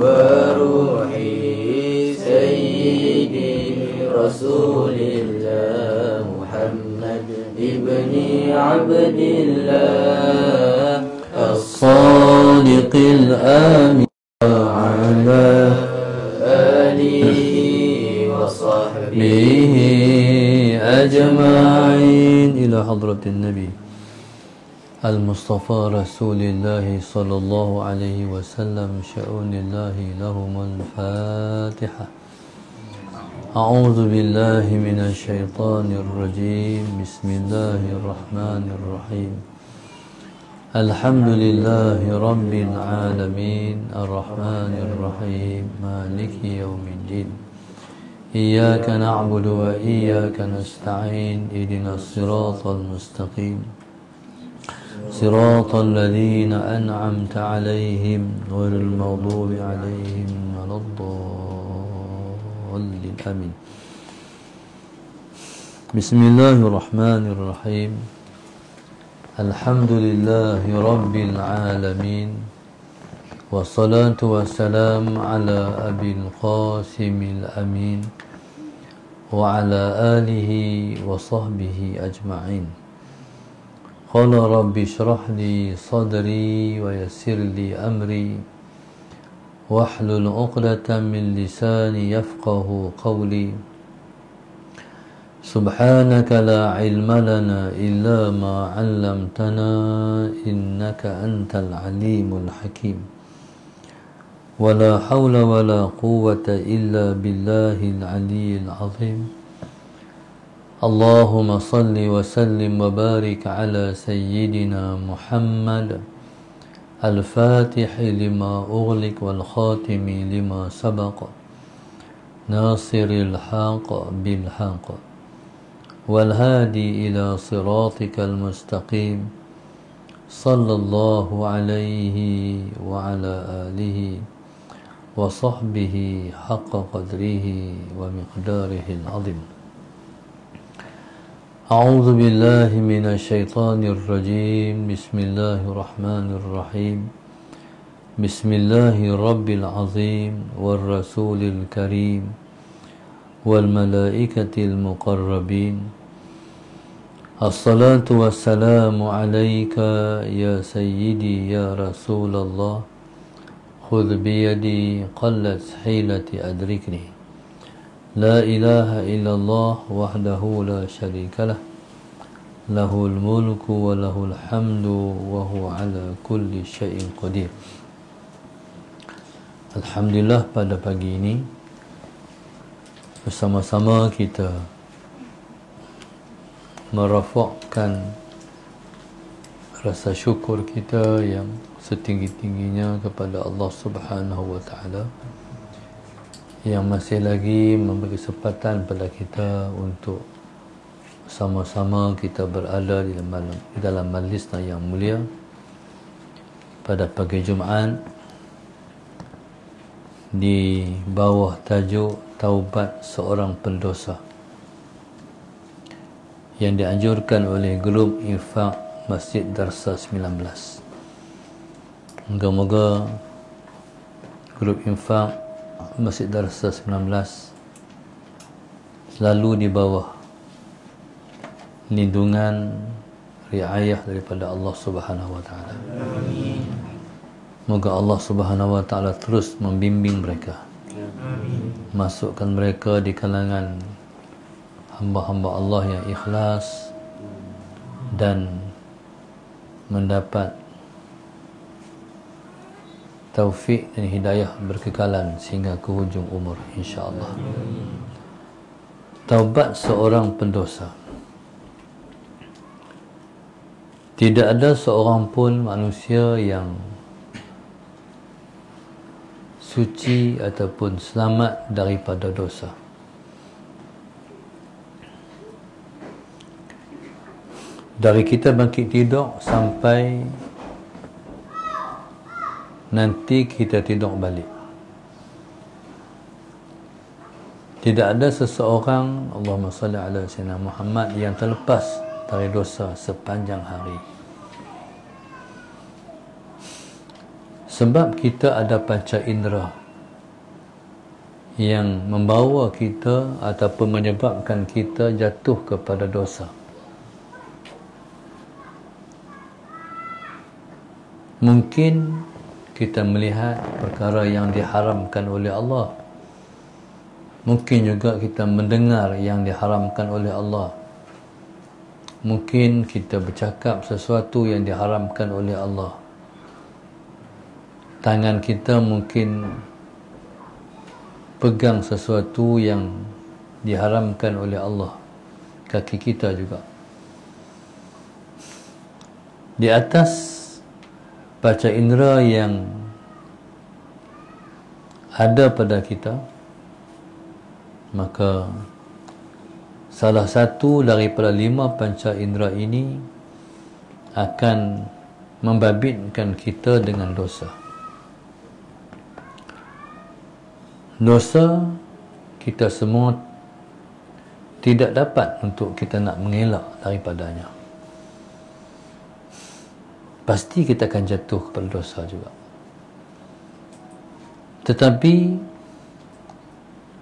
وروحي سيدي رسول الله محمد ابن عبد الله الصادق الآمين وعلى آله وصحبه أجمعين إلى حضرة النبي المصطفى رسول الله صلى الله عليه وسلم شؤون الله لهم الفاتحة. أعوذ بالله من الشيطان الرجيم. بسم الله الرحمن الرحيم. الحمد لله رب العالمين الرحمن الرحيم مالك يوم الدين. إياك نعبد وإياك نستعين. اهدنا الصراط المستقيم صراط الذين أنعمت عليهم غير المغضوب عليهم ولا الضالين آمين. بسم الله الرحمن الرحيم. الحمد لله رب العالمين والصلاة والسلام على أبي القاسم الأمين وعلى آله وصحبه أجمعين. قال رب اشرح لي صدري ويسر لي أمري واحلل عقدة من لساني يفقه قولي. سبحانك لا علم لنا إلا ما علمتنا إنك أنت العليم الحكيم. ولا حول ولا قوة إلا بالله العلي العظيم. اللهم صل وسلم وبارك على سيدنا محمد الفاتح لما أغلق والخاتم لما سبق ناصر الحق بالحق والهادي إلى صراطك المستقيم صلى الله عليه وعلى آله وصحبه حق قدره ومقداره العظيم. أعوذ بالله من الشيطان الرجيم. بسم الله الرحمن الرحيم. بسم الله رب العظيم والرسول الكريم والملائكة المقربين. الصلاة والسلام عليك يا سيدي يا رسول الله. خذ بيدي قلت حيلتي أدركني. لا إله إلا الله وحده لا شريك له. له الملك وله الحمد وهو على كل شيء قدير. Alhamdulillah, pada pagi ini bersama-sama kita merafakkan rasa syukur kita yang setinggi-tingginya kepada Allah Subhanahu wa taala yang masih lagi memberi kesempatan pada kita untuk sama-sama kita berada di dalam majlis yang mulia pada pagi Jumaat di bawah tajuk Taubat Seorang Pendosa yang dianjurkan oleh grup Infak Masjid Darsa 19. Moga-moga grup Infak Masjid Darsa 19 selalu di bawah lindungan riayah daripada Allah Subhanahu wa taala. Amin. Moga Allah Subhanahu wa taala terus membimbing mereka. Amin. Masukkan mereka di kalangan hamba-hamba Allah yang ikhlas dan mendapat taufik dan hidayah berkekalan sehingga ke hujung umur, insya-Allah. Taubat seorang pendosa. Tidak ada seorang pun manusia yang suci ataupun selamat daripada dosa. Dari kita bangkit tidur sampai nanti kita tidur balik, tidak ada seseorang, Allahumma salli ala sayyidina Muhammad, yang terlepas dari dosa sepanjang hari. Sebab kita ada panca indera yang membawa kita ataupun menyebabkan kita jatuh kepada dosa. Mungkin kita melihat perkara yang diharamkan oleh Allah. Mungkin juga kita mendengar yang diharamkan oleh Allah. Mungkin kita bercakap sesuatu yang diharamkan oleh Allah. Tangan kita mungkin pegang sesuatu yang diharamkan oleh Allah. Kaki kita juga. Di atas panca indera yang ada pada kita, maka salah satu daripada 5 panca indera ini akan membabitkan kita dengan dosa. Dosa kita semua tidak dapat untuk kita nak mengelak daripadanya. Pasti kita akan jatuh kepada dosa juga. Tetapi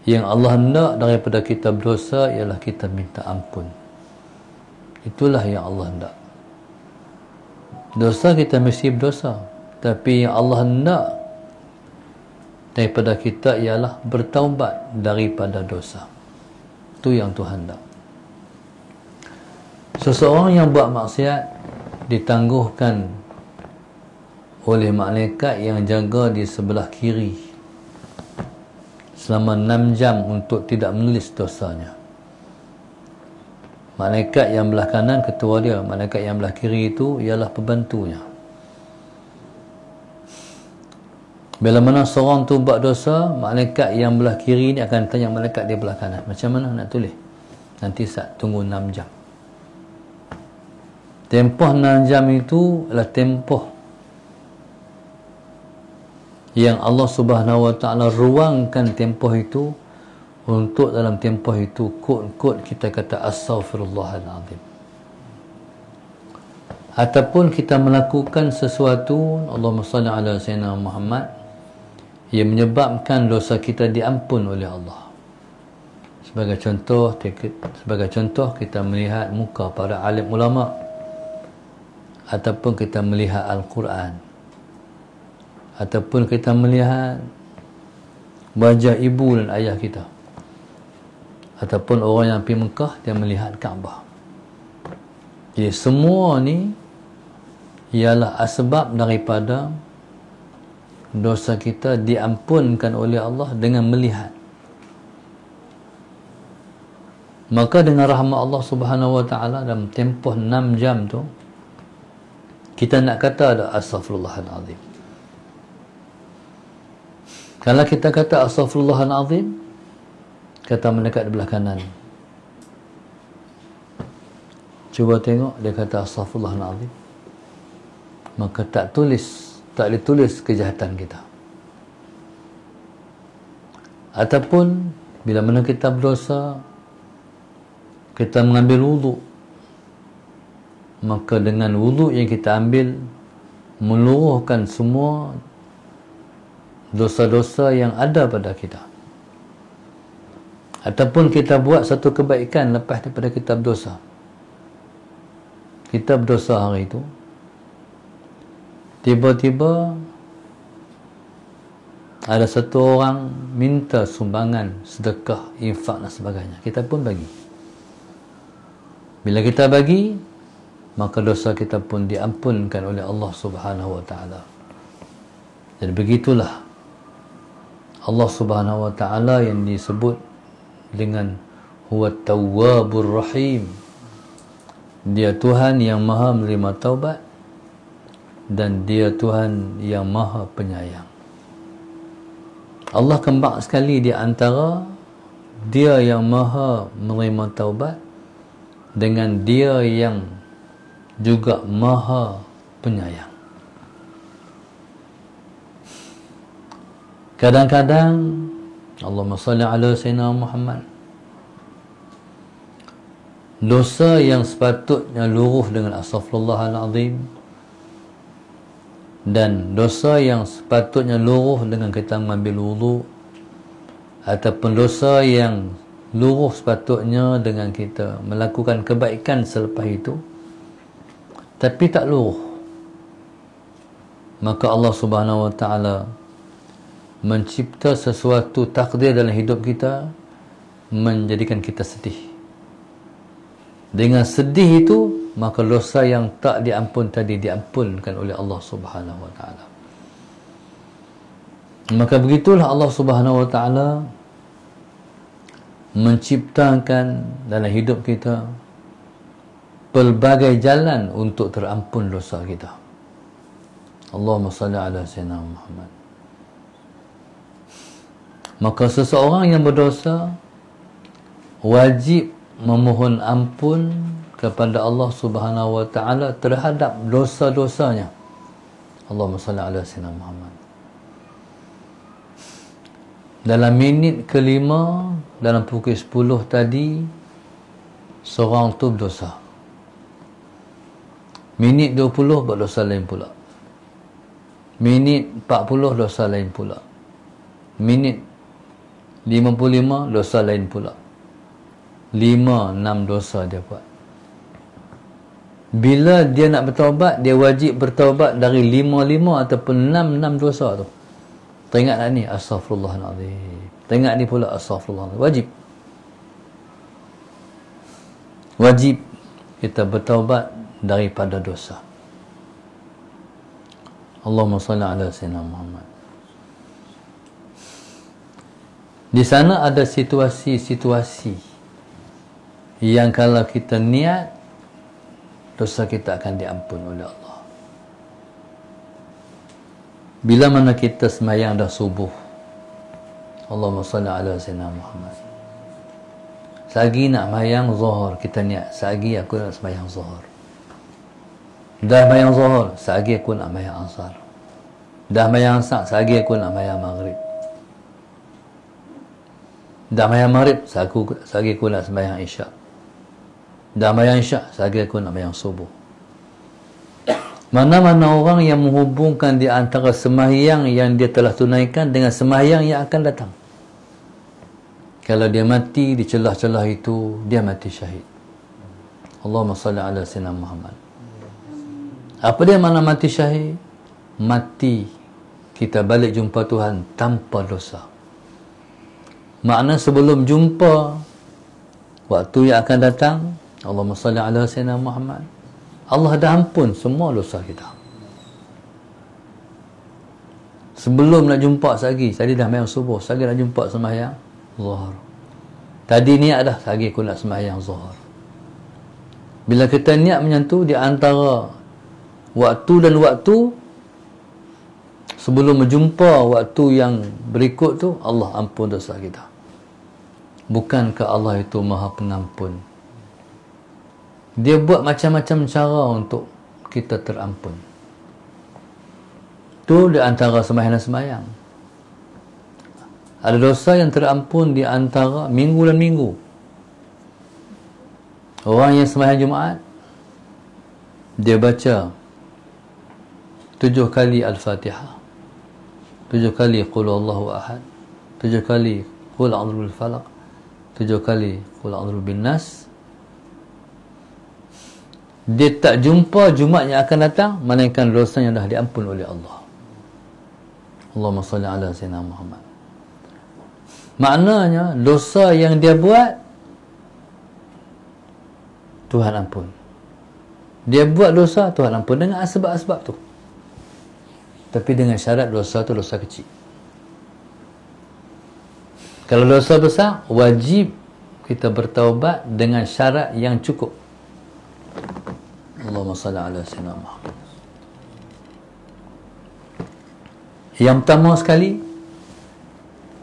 yang Allah hendak daripada kita berdosa ialah kita minta ampun. Itulah yang Allah hendak. Dosa kita mesti berdosa, tapi yang Allah hendak daripada kita ialah bertaubat daripada dosa. Itu yang Tuhan hendak. Seseorang yang buat maksiat ditangguhkan oleh malaikat yang jaga di sebelah kiri selama 6 jam untuk tidak menulis dosanya. Malaikat yang belah kanan ketua dia, malaikat yang belah kiri itu ialah pembantunya. Bila mana seorang tu buat dosa, malaikat yang belah kiri ni akan tanya malaikat di belah kanan, macam mana nak tulis? Nanti saat tunggu 6 jam. Tempoh 6 jam itu adalah tempoh yang Allah Subhanahu Wa Taala ruangkan tempoh itu untuk dalam tempoh itu kod-kod kita kata astaghfirullahalazim. Ataupun kita melakukan sesuatu, Allahumma salli ala sayyidina Muhammad, yang menyebabkan dosa kita diampun oleh Allah. Sebagai contoh kita melihat muka para alim ulama, ataupun kita melihat Al-Quran, ataupun kita melihat wajah ibu dan ayah kita, ataupun orang yang pergi Mekah dia melihat Kaabah. Jadi semua ni ialah asbab daripada dosa kita diampunkan oleh Allah dengan melihat. Maka dengan rahmat Allah Subhanahu Wa Taala dalam tempoh 6 jam tu kita nak kata ada astaghfirullahalazim. Kalau kita kata astaghfirullahalazim, kata malaikat di belah kanan, cuba tengok, dia kata astaghfirullahalazim, maka tak ditulis kejahatan kita. Ataupun bila mana kita berdosa, kita mengambil wuduk, maka dengan wuduk yang kita ambil meluruhkan semua dosa-dosa yang ada pada kita. Ataupun kita buat satu kebaikan lepas daripada kita berdosa. Kita berdosa hari itu, tiba-tiba ada satu orang minta sumbangan, sedekah, infak dan sebagainya. Kita pun bagi. Bila kita bagi, maka dosa kita pun diampunkan oleh Allah Subhanahu Wa Taala. Jadi begitulah Allah Subhanahu Wa Taala yang disebut dengan Huwa Tawwabur Rahim. Dia Tuhan yang Maha menerima taubat dan Dia Tuhan yang Maha Penyayang. Allah kembang sekali di antara Dia yang Maha menerima taubat dengan Dia yang juga Maha Penyayang. Kadang-kadang Allahumma salli ala sayyidina Muhammad, dosa yang sepatutnya luruh dengan astaghfirullahalazim Dan dosa yang sepatutnya luruh dengan kita mengambil wudu, ataupun dosa yang luruh sepatutnya dengan kita melakukan kebaikan selepas itu tapi tak luruh, maka Allah Subhanahu Wa Ta'ala mencipta sesuatu takdir dalam hidup kita menjadikan kita sedih. Dengan sedih itu, maka dosa yang tak diampun tadi diampunkan oleh Allah Subhanahu Wa Ta'ala. Maka begitulah Allah Subhanahu Wa Ta'ala menciptakan dalam hidup kita pelbagai jalan untuk terampun dosa kita. Allahumma salli ala sayyidina Muhammad. Maka seseorang yang berdosa wajib memohon ampun kepada Allah Subhanahu Wa Ta'ala terhadap dosa-dosanya. Allahumma salli ala sayyidina Muhammad. Dalam minit kelima, dalam pukul 10 tadi, seorang tu berdosa. Minit 20 berdosa lain pula. Minit 40 dosa lain pula. Minit 55 dosa lain pula. 5-6 dosa dia buat. Bila dia nak bertaubat, dia wajib bertaubat dari 5 ataupun 6 dosa tu. Teringat tak ni? Astaghfirullahaladzim. Teringat ni pula astaghfirullahaladzim. Wajib. Wajib kita bertaubat daripada dosa. Allahumma salli ala sayyidina Muhammad. Di sana ada situasi-situasi yang kalau kita niat, dosa kita akan diampun oleh Allah. Bila mana kita sembahyang dah subuh, Allahumma salli ala sayyidina Muhammad. Selagi nak sembahyang zuhur, kita niat, selagi aku nak sembahyang zuhur. Dah sembahyang zuhur, selagi aku nak sembahyang asar. Dah sembahyang asar, selagi aku nak sembahyang maghrib. Dah sembahyang maghrib, selagi aku nak sembahyang isyak. Dah sembahyang isyak, selagi aku nak sembahyang subuh. Mana-mana orang yang menghubungkan di antara sembahyang yang dia telah tunaikan dengan sembahyang yang akan datang. Kalau dia mati di celah-celah itu, dia mati syahid. Allahumma salli ala sayyidina Muhammad. Apa dia makna mati syahid? Mati kita balik jumpa Tuhan tanpa dosa. Makna sebelum jumpa waktu yang akan datang, Allahumma salli ala sayyidina Muhammad, Allah dah ampun semua dosa kita. Sebelum nak jumpa lagi, tadi dah sembahyang subuh, lagi nak jumpa sembahyang zuhur. Tadi niat dah, lagi aku nak sembahyang zuhur. Bila kita niat menyentuh di antara waktu dan waktu, sebelum menjumpa waktu yang berikut tu, Allah ampun dosa kita. Bukankah Allah itu Maha Pengampun? Dia buat macam-macam cara untuk kita terampun. Itu di antara sembahyang-sembahyang. Ada dosa yang terampun di antara minggu dan minggu. Orang yang sembahyang Jumaat, dia baca 7 kali Al-Fatihah, 7 kali Qul Huwallahu Ahad, 7 kali Qul A'udzu Birabbil Falaq, 7 kali Qul A'udzu Birabbin Nas. Dia tak jumpa Jumaat yang akan datang melainkan dosa yang dah diampun oleh Allah. Allahumma salli ala sayyidina Muhammad. Maknanya dosa yang dia buat, Tuhan ampun. Dia buat dosa, Tuhan ampun dengan sebab-sebab tu. Tapi dengan syarat dosa tu dosa kecil. Kalau dosa besar, wajib kita bertaubat dengan syarat yang cukup. Allahumma salli ala sayyidina Muhammad. Yang pertama sekali,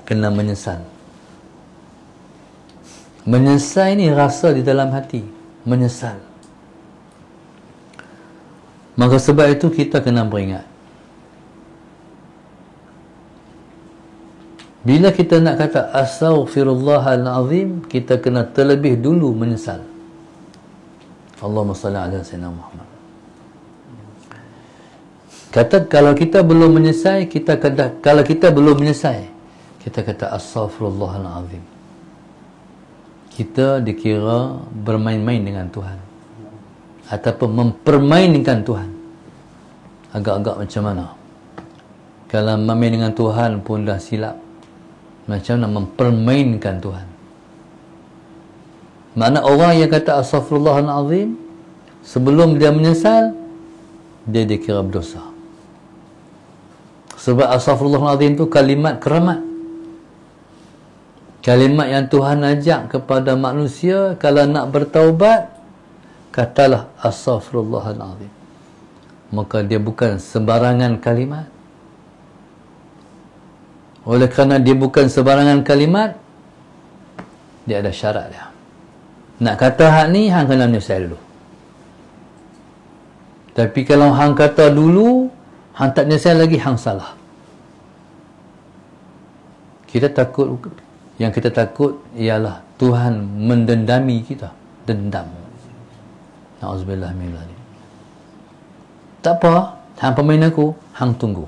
kena menyesal. Menyesal ini rasa di dalam hati. Menyesal. Maka sebab itu kita kena beringat. Bila kita nak kata astaghfirullahalazim, kita kena terlebih dulu menyesal. Allahumma salli ala sayyidina Muhammad. Kata kalau kita belum menyelesai, kalau kita belum menyelesai, kita kata astaghfirullahalazim. Kita dikira bermain-main dengan Tuhan ataupun mempermainkan Tuhan. Agak-agak macam mana? Kalau main dengan Tuhan pun dah silap, macam mana mempermainkan Tuhan? Makna orang yang kata astaghfirullahalazim sebelum dia menyesal, dia dikira berdosa. Sebab astaghfirullahalazim itu kalimat keramat. Kalimat yang Tuhan ajak kepada manusia, kalau nak bertaubat, katalah astaghfirullahalazim. Maka dia bukan sembarangan kalimat. Oleh kerana dia bukan sembarangan kalimat, dia ada syarat dia. Nak kata hak ni, hang kena menyelesai dulu. Tapi kalau hang kata dulu, hang tak menyelesai lagi, hang salah. Yang kita takut ialah Tuhan mendendami kita. Dendam. Na'udzubillah min dzalik. Tak apa, hang pemain aku, hang tunggu.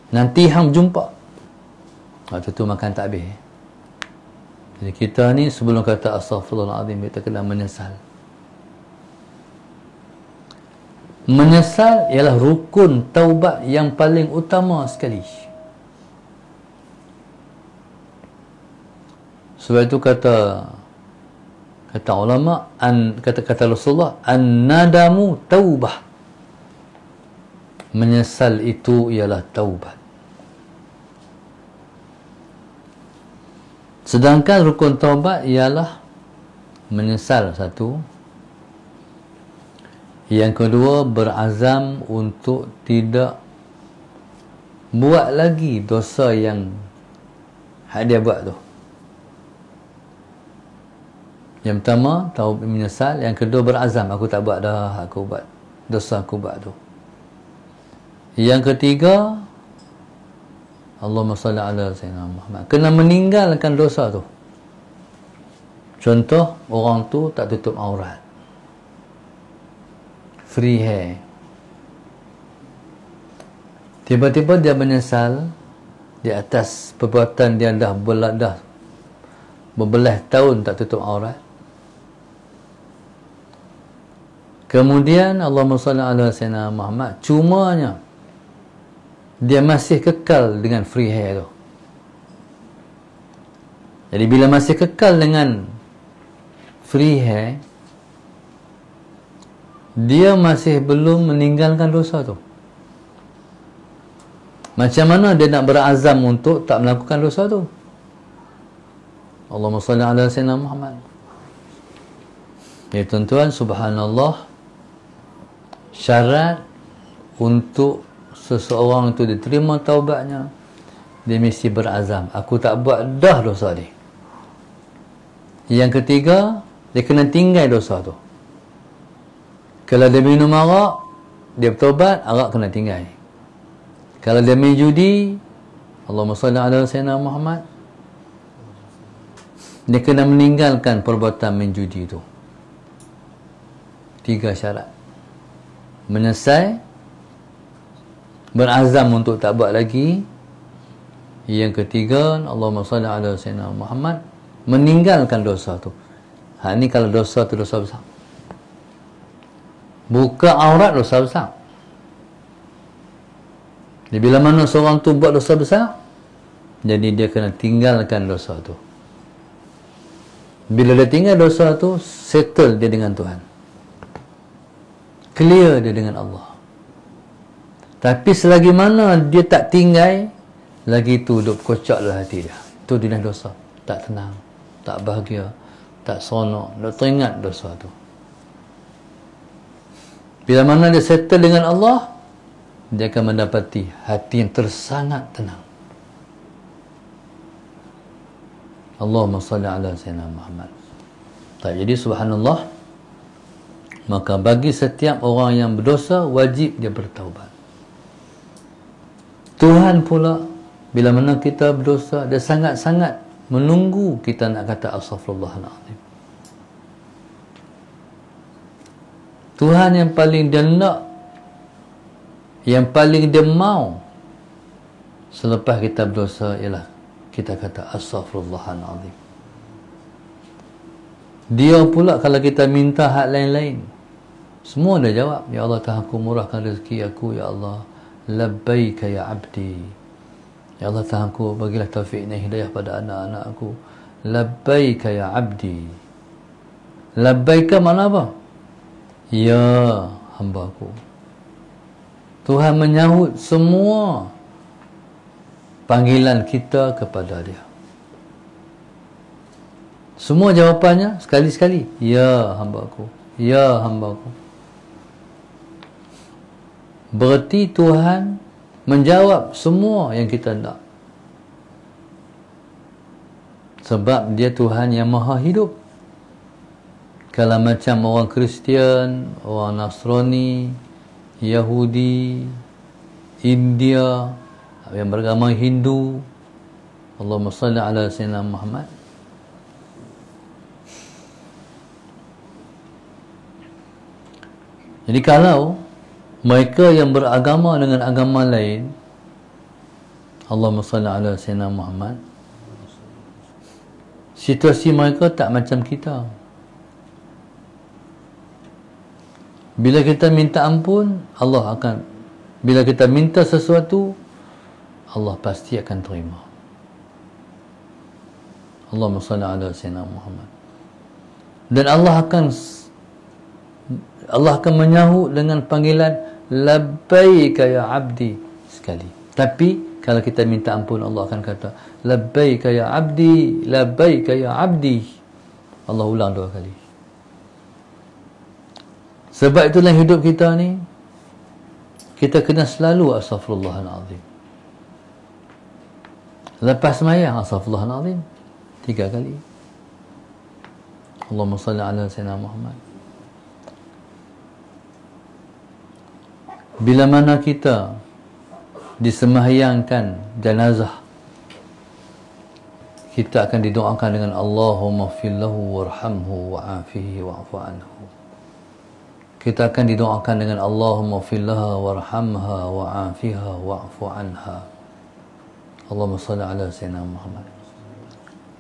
Nanti hang jumpa. Waktu tu makan tak habis. Jadi kita ni sebelum kata astaghfirullahalazim, kita kena menyesal. Menyesal ialah rukun taubat yang paling utama sekali. Sebab itu kata ulama, kata Rasulullah, an-nadamu taubah. Menyesal itu ialah taubat. Sedangkan rukun taubat ialah menyesal satu. Yang kedua, berazam untuk tidak buat lagi dosa yang dia buat tu. Yang pertama, taubat menyesal. Yang kedua, berazam, aku tak buat dah, aku buat dosa aku buat tu. Yang ketiga, Allahumma salli ala sayyidina Muhammad, kena meninggalkan dosa tu. Contoh, orang tu tak tutup aurat, free hair. Tiba-tiba dia menyesal di atas perbuatan dia, dah berbelas tahun tak tutup aurat. Kemudian Allahumma salli ala sayyidina Muhammad, cumanya dia masih kekal dengan free hair tu. Jadi bila masih kekal dengan free hair, dia masih belum meninggalkan dosa tu. Macam mana dia nak berazam untuk tak melakukan dosa tu? Allahumma salli ala sayyidina Muhammad. Ya tuan-tuan, subhanallah, syarat untuk seseorang itu diterima taubatnya, dia mesti berazam, aku tak buat dah dosa ni. Yang ketiga, dia kena tinggal dosa tu. Kalau dia minum arak, dia bertaubat, arak kena tinggal. Kalau dia main judi, Allahumma salli ala sayyidina Muhammad, dia kena meninggalkan perbuatan main judi tu. 3 syarat. Menyesal, berazam untuk tak buat lagi. Yang ketiga, Allahumma salli ala sayyidina Muhammad, meninggalkan dosa tu. Ni kalau dosa tu dosa besar. Buka aurat dosa besar. Jadi bila mana seorang tu buat dosa besar, jadi dia kena tinggalkan dosa tu. Bila dia tinggal dosa tu, settle dia dengan Tuhan, clear dia dengan Allah. Tapi selagi mana dia tak tinggal, lagi tu duk kocak dalam hati dia. Tu dia dosa. Tak tenang, tak bahagia, tak seronok, duk teringat dosa tu. Bila mana dia settle dengan Allah, dia akan mendapati hati yang tersangat tenang. Allahumma salli ala sayyidina Muhammad. Jadi subhanallah, maka bagi setiap orang yang berdosa, wajib dia bertaubat. Tuhan pula, bila mana kita berdosa, dia sangat-sangat menunggu kita nak kata astaghfirullahalazim. Tuhan yang paling dia nak Yang paling dia mau selepas kita berdosa ialah kita kata astaghfirullahalazim. Dia pula kalau kita minta hak lain-lain, semua dia jawab, ya Allah Tuhan aku, murahkan rezeki aku, ya Allah, labbaika ya abdi, ya Allah Tuhan aku, bagilah taufik dan hidayah pada anak-anak aku, labbaika ya abdi. Labbaika mana apa? Ya hamba aku. Tuhan menyahut semua panggilan kita kepada dia. Semua jawapannya sekali-sekali, ya hamba aku, ya hamba aku. Berarti Tuhan menjawab semua yang kita nak. Sebab dia Tuhan yang maha hidup. Kalau macam orang Kristian, orang Nasrani, Yahudi, India, yang beragama Hindu, Allahumma salli ala sayyidina Muhammad, jadi kalau mereka yang beragama dengan agama lain, Allahumma salli ala sayyidina Muhammad, situasi mereka tak macam kita. Bila kita minta ampun, Allah akan, bila kita minta sesuatu, Allah pasti akan terima. Allahumma salli ala sayyidina Muhammad. Dan Allah akan menyahut dengan panggilan labbaika ya abdi sekali. Tapi kalau kita minta ampun, Allah akan kata labbaika ya abdi, labbaika ya abdi. Allah ulang 2 kali. Sebab itulah hidup kita ni, kita kena selalu astaghfirullahalazim. Lepas sembahyang astaghfirullahalazim 3 kali. Allahumma salli ala sayyidina Muhammad. Bila mana kita disembahyangkan jenazah, kita akan didoakan dengan Allahumma fillahu warhamhu wa'afihi wa'fu anhu. Kita akan didoakan dengan Allahumma fillaha warhamha wa'afiha wa'fu anha. Allahumma salli ala sayyidina Muhammad.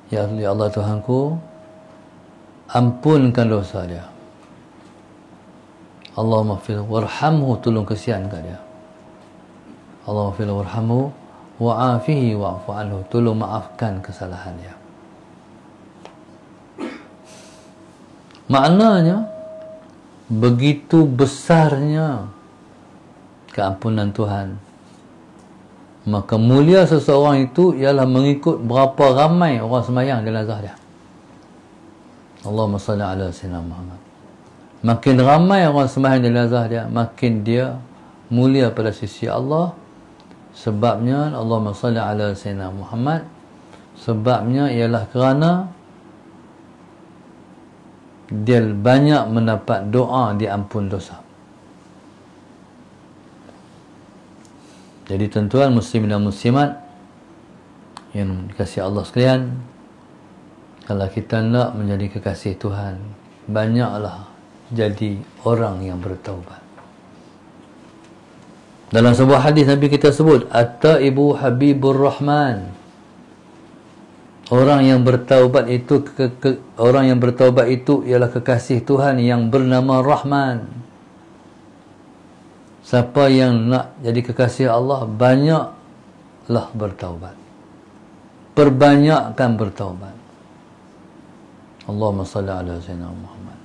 Ya Allah Tuhanku, ampunkan dosa dia. Allahumma fil warhamhu, tolong kesian kat dia. Allahumma fil warhamhu wa'afihi wa'fu anhu, tolong maafkan kesalahan dia. Maknanya begitu besarnya keampunan Tuhan. Maka mulia seseorang itu ialah mengikut berapa ramai orang sembahyang jenazah dia. Allahumma salli ala sayyidina Muhammad. Makin ramai orang sembahyang jenazah dia, makin dia mulia pada sisi Allah. Sebabnya Allahumma salli ala sayyidina Muhammad, sebabnya ialah kerana dia banyak mendapat doa diampun dosa. Jadi tuan-tuan muslimin dan muslimat yang dikasihi Allah sekalian, kalau kita nak menjadi kekasih Tuhan, banyaklah jadi orang yang bertaubat. Dalam sebuah hadis Nabi kita sebut, at-taibu habibur rahman. Orang yang bertaubat itu orang yang bertaubat itu ialah kekasih Tuhan yang bernama Rahman. Siapa yang nak jadi kekasih Allah, banyaklah bertaubat. Perbanyakkan bertaubat. Allahumma salli ala sayyidina Muhammad.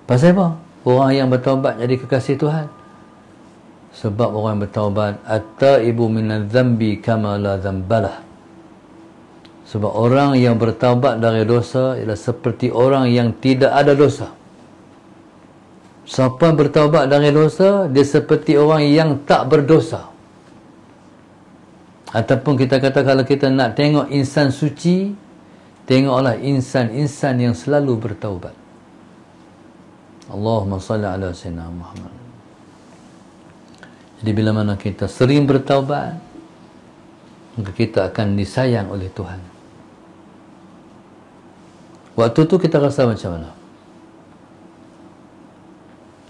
Pasal apa? Orang yang bertaubat jadi kekasih Tuhan. Sebab orang yang bertaubat, at-taibu minadz dzambi kama la dzambalah. Sebab orang yang bertaubat dari dosa ialah seperti orang yang tidak ada dosa. Siapa yang bertaubat dari dosa, dia seperti orang yang tak berdosa. Ataupun kita kata, kalau kita nak tengok insan suci, tengoklah insan-insan yang selalu bertaubat. Allahumma salli ala sayyidina Muhammad. Jadi bila mana kita sering bertaubat, maka kita akan disayang oleh Tuhan. Waktu tu kita rasa macam mana?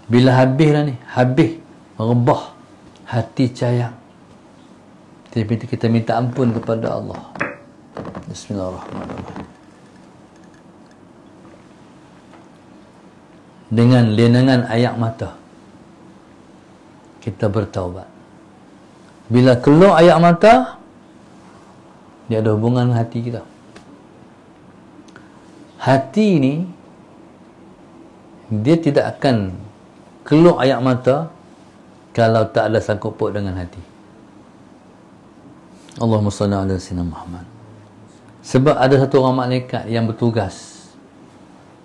Bila habis dah ni, habis, rebah, hati cayang, kita minta ampun kepada Allah. Bismillahirrahmanirrahim. Dengan lenangan air mata kita bertaubat. Bila keluar air mata, dia ada hubungan dengan hati kita. Hati ni dia tidak akan keluar air mata kalau tak ada sangkut paut dengan hati. Allahumma salli ala sayyidina Muhammad. Sebab ada satu orang malaikat yang bertugas,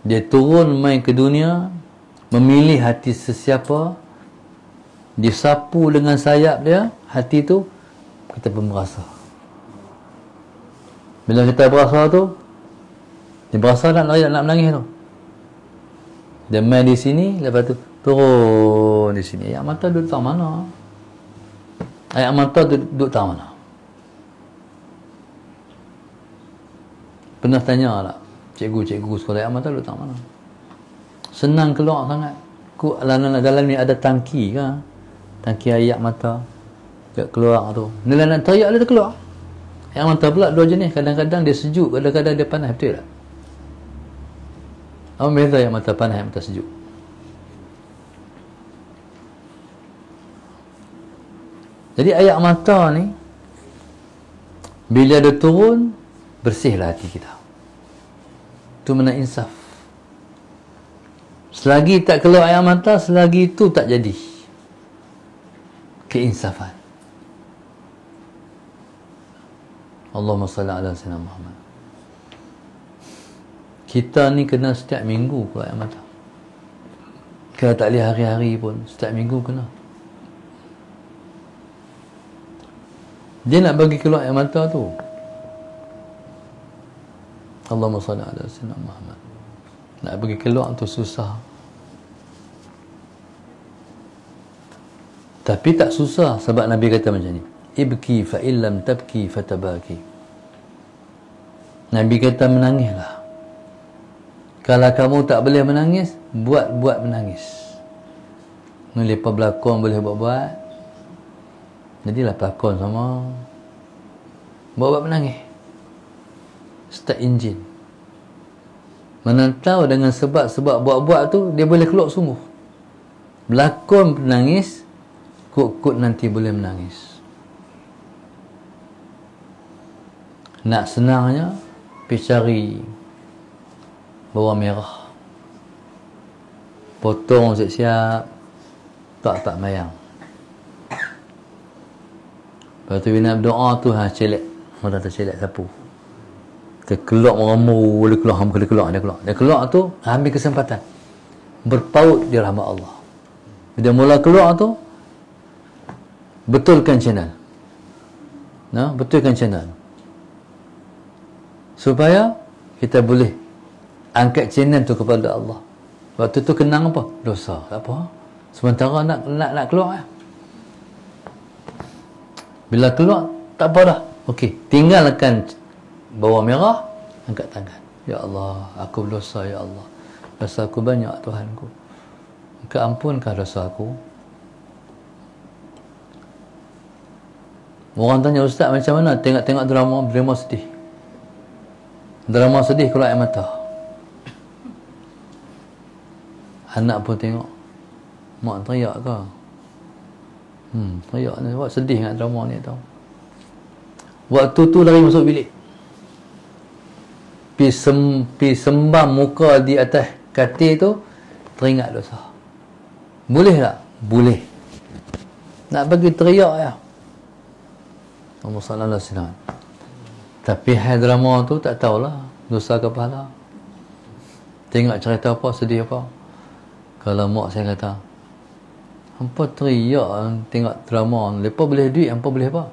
dia turun main ke dunia, memilih hati sesiapa, disapu dengan sayap dia, hati tu kita pun berasa. Bila kita berasa tu, dia berasa nak lari, nak menangis tu, dia main di sini, lepas tu turun di sini. Air mata duduk tak mana? Air mata duduk tak mana? Pernah tanya tak cikgu sekolah, air mata duduk tak mana? Senang keluar sangat. Dalam ni ada tangki ke? Tangki air mata kat keluar tu. Bila nak teriak dia keluar. Air mata pula dua jenis. Kadang-kadang dia sejuk, kadang-kadang dia panas. Betul tak? Apa beza air mata panas, air mata sejuk? Jadi air mata ni bila dia turun, bersihlah hati kita. Itu mana insaf. Selagi tak keluar air mata, selagi itu tak jadi keinsafan. Allahumma salli ala sayyidina Muhammad. Kita ni kena setiap minggu keluar air mata. Kalau tak boleh hari-hari pun, setiap minggu kena. Dia nak bagi keluar air mata tu, Allahumma salli ala sayyidina Muhammad, nak bagi keluar tu susah. Tapi tak susah, sebab Nabi kata macam ni, ibki fa illam tabki fatabaki. Nabi kata menangislah. Kalau kamu tak boleh menangis, buat menangis. Lepas berlakon boleh buat. Jadilah pelakon sama, buat menangis. Start enjin. Mana tahu dengan sebab buat tu, dia boleh keluar sungguh. Berlakon menangis, kut nanti boleh menangis. Nak senangnya, pergi cari bawang merah, potong siap-siap, tak mayang. Lepas tu bila berdoa tu, celek. Orang tak celek sapu. Dia keluar meramu, dia keluar tu, ambil kesempatan. Berpaut di rahmat Allah. Bila mula keluar tu, betulkan channel. Betulkan channel. Supaya kita boleh angkat channel tu kepada Allah. Waktu tu kenang apa? Dosa. Tak apa. Sementara nak keluar. Bila keluar, tak apa dah. Okey, tinggalkan bawang merah, angkat tangan. Ya Allah, aku berdosa, ya Allah. Dosa aku banyak, Tuhanku. Engkau ampunkan dosa aku. Orang tanya, Ustaz macam mana tengok drama sedih? Drama sedih keluar air mata. Anak pun tengok. Mak teriak ke? Teriak ni. Buat sedih dengan drama ni tau. Waktu tu lari masuk bilik. Pi sembam muka di atas katil tu, teringat dosa. Boleh tak? Boleh. Nak bagi teriak ya. Allah sallallahu alaihi wasallam. Tapi hal drama tu tak tahulah dosa kepala. Tengok cerita apa, sedih apa. Kalau mak saya kata, hampa teriak tengok drama, lepas boleh duit, hampa boleh apa?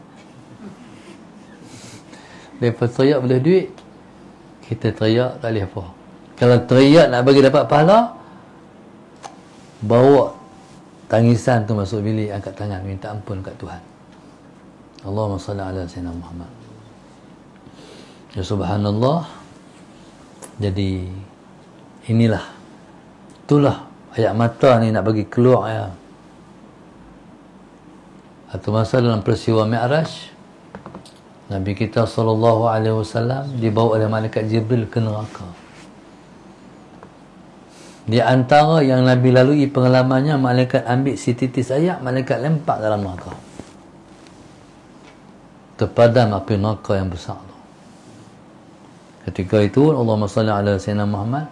Lepas teriak boleh duit, kita teriak tak boleh apa. Kalau teriak nak bagi dapat pahala, bawa tangisan tu masuk bilik, angkat tangan, minta ampun kat Tuhan. Allahumma salli ala sayyidina Muhammad. Ya subhanallah. Jadi itulah ayat mata ni nak bagi keluar ya. Satu masa dalam peristiwa Mi'raj, Nabi kita SAW dibawa oleh malaikat Jibril ke neraka. Di antara yang Nabi lalui pengalamannya, malaikat ambil setitis air, malaikat lempak dalam neraka. Terpadam api neraka yang besar tu. Ketika itu Allahumma salli ala sayyidina Muhammad,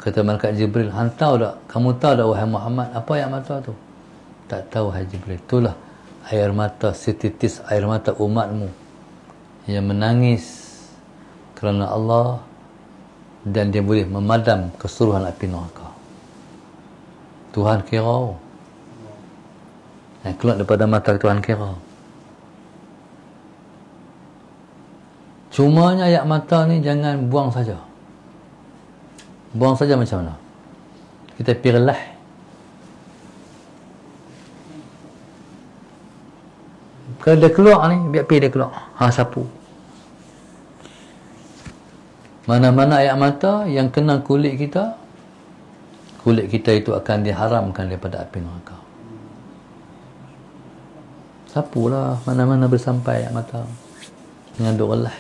kata malaikat Jibril, hantar tak? Kamu tahu tak wahai Muhammad apa ayat mata tu? Tak tahu wahai Jibril. Itulah air mata, setitis air mata umatmu yang menangis kerana Allah, dan dia boleh memadam keseluruhan api neraka. Tuhan kira yang keluar daripada mata Tuhan kira. Cumanya ayat mata ni jangan buang saja. Buang saja macam mana? Kita pergi kalau dia keluar ni, biar pergi dia keluar. Sapu. Mana-mana ayat mata yang kena kulit kita itu akan diharamkan daripada api neraka. Sapulah mana-mana bersampai ayat mata dengan doa Allah.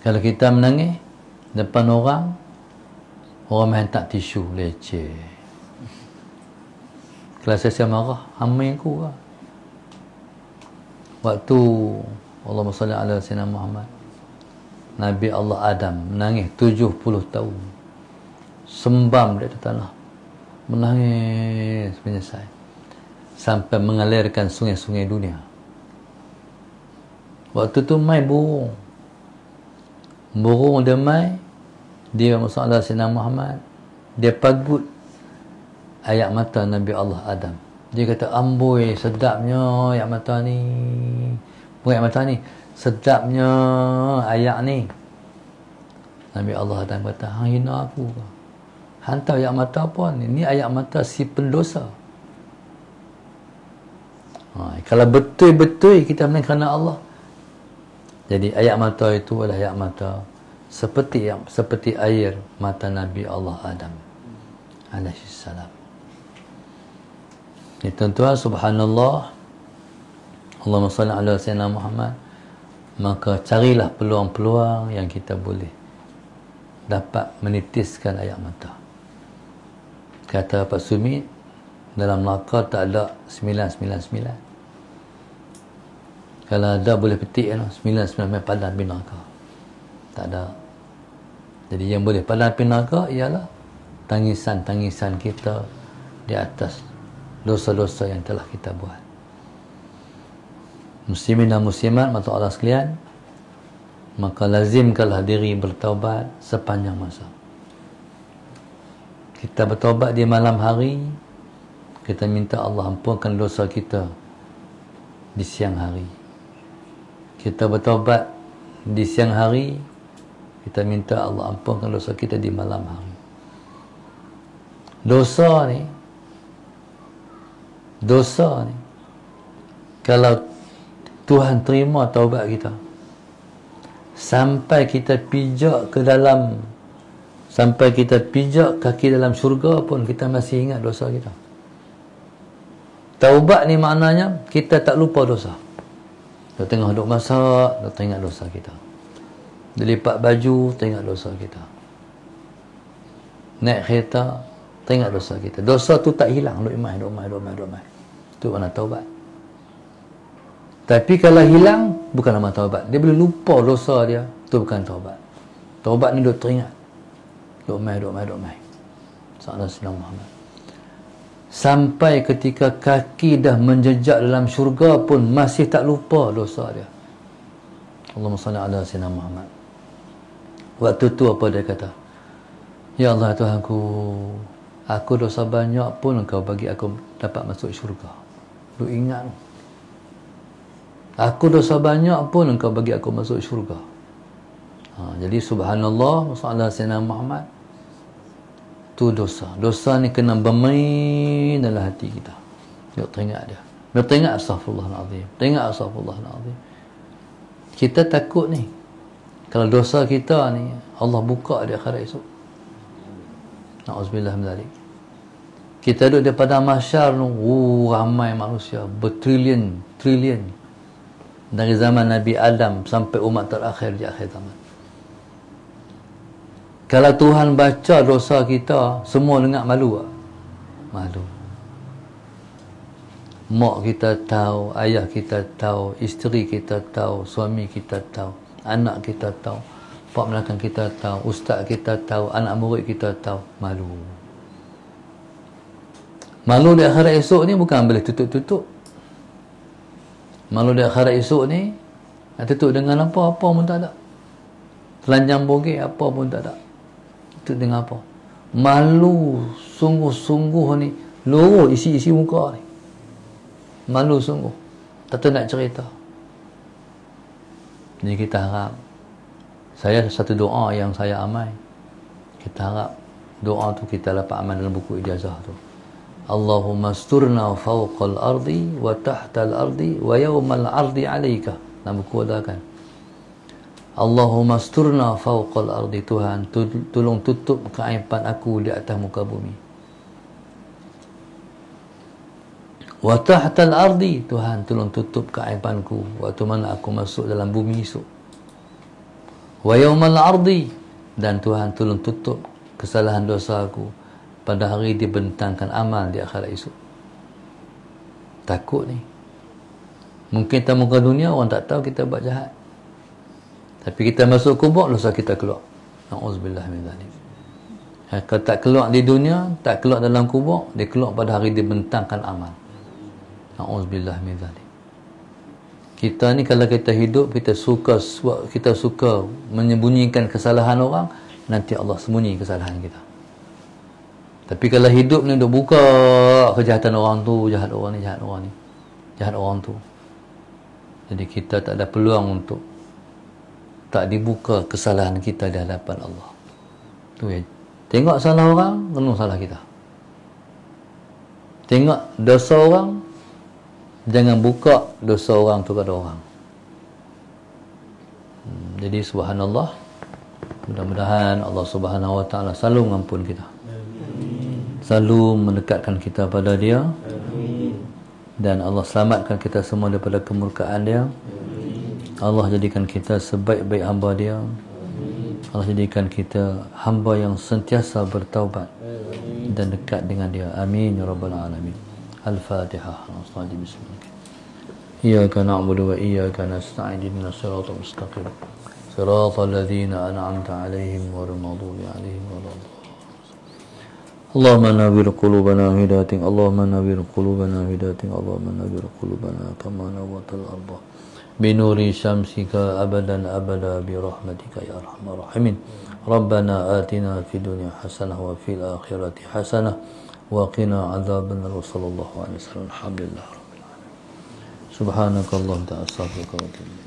Kalau kita menangis depan orang main tak tisu, leceh. Kalau saya marah, hamil aku lah. Waktu Allahumma salli ala sayyidina Muhammad, Nabi Allah Adam menangis 70 tahun. Sembam di atas tanah. Menangis menyesal. Sampai mengalirkan sungai-sungai dunia. Waktu tu mai burung. Burung dia mai, dia Muhammad Sayyidina Muhammad, dia pagut ayat mata Nabi Allah Adam. Dia kata, amboi sedapnya ayat mata ni. Ayat mata ni sedapnya ayat ni. Nabi Allah Adam kata, hang hina aku. Hantar ayat mata apa ni? Ni ayat mata si pendosa. Kalau betul-betul kita menang kerana Allah, jadi ayat mata itu adalah ayat mata seperti air mata Nabi Allah Adam alaihi salam. Ini tuan-tuan, subhanallah, Allahumma salli ala sayyidina Muhammad. Maka carilah peluang-peluang yang kita boleh dapat menitiskan ayat mata. Kata Pak Sumit, dalam neraka tak ada 999. Kalau ada boleh petik 999 padam api neraka. Tak ada. Jadi yang boleh padam api neraka ialah tangisan-tangisan kita di atas dosa-dosa yang telah kita buat. Muslimin dan muslimat mata Allah sekalian, maka lazimkanlah diri bertaubat sepanjang masa. Kita bertaubat di malam hari, kita minta Allah ampunkan dosa kita di siang hari. Kita bertaubat di siang hari, kita minta Allah ampunkan dosa kita di malam hari. Dosa ni kalau Tuhan terima taubat kita, sampai kita pijak kaki dalam syurga pun kita masih ingat dosa kita. Taubat ni maknanya kita tak lupa dosa. Dia tengah duduk masak, dia teringat dosa kita. Dia lipat baju, teringat dosa kita. Naik kereta, teringat dosa kita. Dosa tu tak hilang, duduk mai. Itu mana taubat. Tapi kalau hilang, bukan nama taubat. Dia boleh lupa dosa dia, itu bukan taubat. Taubat ni duduk teringat. Duduk mai. Sallallahu alaihi Muhammad. Sampai ketika kaki dah menjejak dalam syurga pun masih tak lupa dosa dia. Allahumma salli ala sayyidina Muhammad. Waktu tu apa dia kata? Ya Allah Tuhanku, aku dosa banyak pun Engkau bagi aku dapat masuk syurga. Lu ingat, aku dosa banyak pun Engkau bagi aku masuk syurga. Jadi subhanallah, sallallahu sayyidina Muhammad, tu dosa ni kena bermain dalam hati kita. Dia teringat dia. Dia teringat astaghfirullahalazim. Kita takut ni, kalau dosa kita ni Allah buka di akhirat esok. Na'udzubillah min dzalik. Kita duduk di padang mahsyar tu, ramai manusia, bertrilion dari zaman Nabi Adam sampai umat terakhir di akhir zaman. Kalau Tuhan baca dosa kita, semua dengar malu tak? Malu. Mak kita tahu, ayah kita tahu, isteri kita tahu, suami kita tahu, anak kita tahu, pak belakang kita tahu, ustaz kita tahu, anak murid kita tahu. Malu. Malu di akhirat esok ni bukan boleh tutup-tutup. Malu di akhirat esok ni nak tutup dengan apa? Apa pun tak ada. Telanjang bogey apa pun tak ada. Tutup dengan apa? Malu sungguh-sungguh ni, loro isi muka ni. Malu sungguh. Tak tahu nak cerita. Jadi kita harap, saya satu doa yang saya amal, kita harap doa tu kita dapat amal dalam buku ijazah tu. Allahumma asturna fawqal ardi wa tahtal ardi wa yawmal ardi alaika. Dalam buku ada kan. Allahumma asturna fawqal ardi, Tuhan tolong tutup keaiban aku di atas muka bumi. Wa tahtal ardi, Tuhan tolong tutup keaibanku waktu mana aku masuk dalam bumi esok. Wa yawmal ardi, dan Tuhan tolong tutup kesalahan dosa aku pada hari dibentangkan amal di akhirat esok. Takut ni. Mungkin kita muka dunia orang tak tahu kita buat jahat, tapi kita masuk kubur, dosa kita keluar. Na'udzubillah min dzalik. Kalau tak keluar di dunia, tak keluar dalam kubur, dia keluar pada hari dibentangkan amal. Na'udzubillah min dzalik. Kita ni kalau kita hidup, kita suka menyembunyikan kesalahan orang, nanti Allah sembunyi kesalahan kita. Tapi kalau hidup ni duk buka kejahatan orang tu, jahat orang ni, jahat orang ni, jahat orang tu, jadi kita tak ada peluang untuk tak dibuka kesalahan kita di hadapan Allah. Tu ya. Tengok salah orang, renung salah kita. Tengok dosa orang, jangan buka dosa orang tu pada orang. Jadi subhanallah, mudah-mudahan Allah Subhanahu wa taala selalu mengampun kita, selalu mendekatkan kita pada Dia, dan Allah selamatkan kita semua daripada kemurkaan Dia. Allah jadikan kita sebaik-baik hamba Dia. Allah jadikan kita hamba yang sentiasa bertaubat dan dekat dengan Dia. Amin ya rabbal alamin. Al-Fatihah. Bismillah. Iyyaka na'budu wa iyyaka nasta'in. Ihdinas siratal mustaqim. Siratal ladzina an'amta 'alaihim ghairil maghdubi 'alaihim waladdallin. Allahumma nawwir qulubana hidayatin. Allahumma nawwir qulubana hidayatin. Allahumma nawwir qulubana kama nawwartal arda binuri syamsika abadan abada bi rahmatika ya arhamar rahimin. Rabbana atina fid dunya hasanah wa fil akhirati hasanah wa qina adzabannar. Sallallahu alaihi wasallam. Alhamdulillah rabbil alamin. Subhanakallahumma wa bihamdika astaghfiruka wa atubu ilaik.